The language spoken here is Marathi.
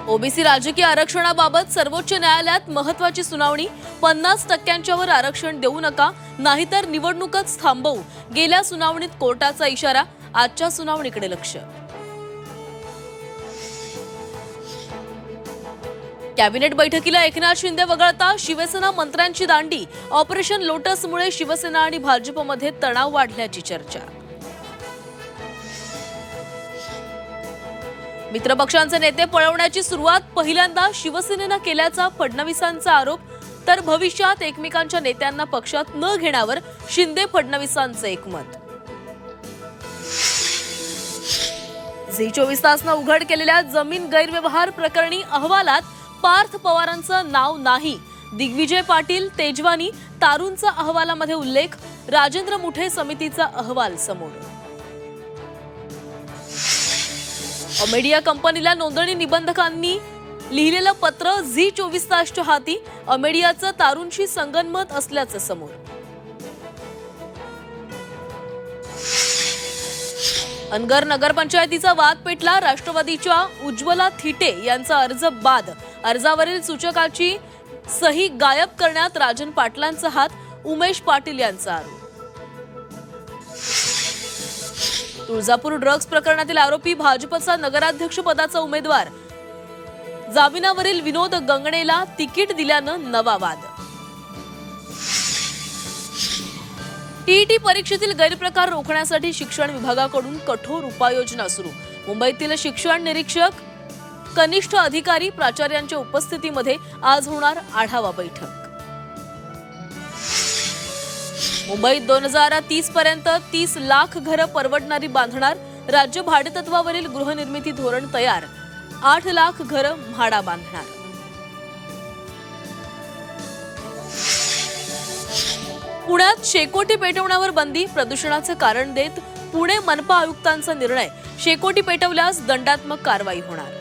ओबीसी राजकीय आरक्षणाबाबत सर्वोच्च न्यायालयात महत्त्वाची सुनावणी. 50% आरक्षण देऊ नका, नाहीतर निवडणूकच थांबवू. गेल्या सुनावणीत कोर्टाचा इशारा. आजच्या सुनावणीकडे लक्ष. कॅबिनेट बैठकीला एकनाथ शिंदे वगळता शिवसेना मंत्र्यांची दांडी. ऑपरेशन लोटसमुळे शिवसेना आणि भाजपमध्ये तणाव वाढल्याची चर्चा. मित्रपक्षांचे नेते पळवण्याची सुरुवात पहिल्यांदा शिवसेनेनं केल्याचा फडणवीसांचा आरोप. तर भविष्यात एकमेकांच्या नेत्यांना पक्षात न घेण्यावर शिंदे फडणवीसांचं एकमत. झी 24 तासनं उघड केलेल्या जमीन गैरव्यवहार प्रकरणी अहवालात पार्थ पवारांचं नाव नाही. दिग्विजय पाटील, तेजवानी, तारूंचा अहवालामध्ये उल्लेख. राजेंद्र मुठे समितीचा अहवाल समोर. अमेडिया कंपनीला नोंदणी निबंधकांनी लिहिलेलं पत्र झी 24 तासच्या हाती. अमेडियाचं तारूंशी संगनमत असल्याचं समोर. अनगर नगरपंचायतीचा वाद पेटला. राष्ट्रवादीच्या उज्ज्वला थिटे यांचा अर्ज बाद. अर्जावरील सूचकाची सही गायब करण्यात राजन पाटलांचा हात. उमेश पाटील यांचा आरोप. तुळजापूर ड्रग्ज प्रकरणातील आरोपी भाजपचा नगराध्यक्ष पदाचा उमेदवार. जामिनावरील विनोद गंगणेला तिकीट दिल्यानं नवा वाद. टीईटी परीक्षेतील गैरप्रकार रोखण्यासाठी शिक्षण विभागाकडून कठोर उपाययोजना सुरू. मुंबईतील शिक्षण निरीक्षक, कनिष्ठ अधिकारी, प्राचार्यांच्या उपस्थितीमध्ये आज होणार आढावा बैठक. मुंबईत 2030 पर्यंत 30 लाख घरं परवडणारी बांधणार. राज्य भाडेतत्वावरील गृहनिर्मिती धोरण तयार. 8 लाख घरं म्हाडा बांधणार. पुण्यात शेकोटी पेटवण्यावर बंदी. प्रदूषणाचं कारण देत पुणे मनपा आयुक्तांचा निर्णय. शेकोटी पेटवल्यास दंडात्मक कारवाई होणार.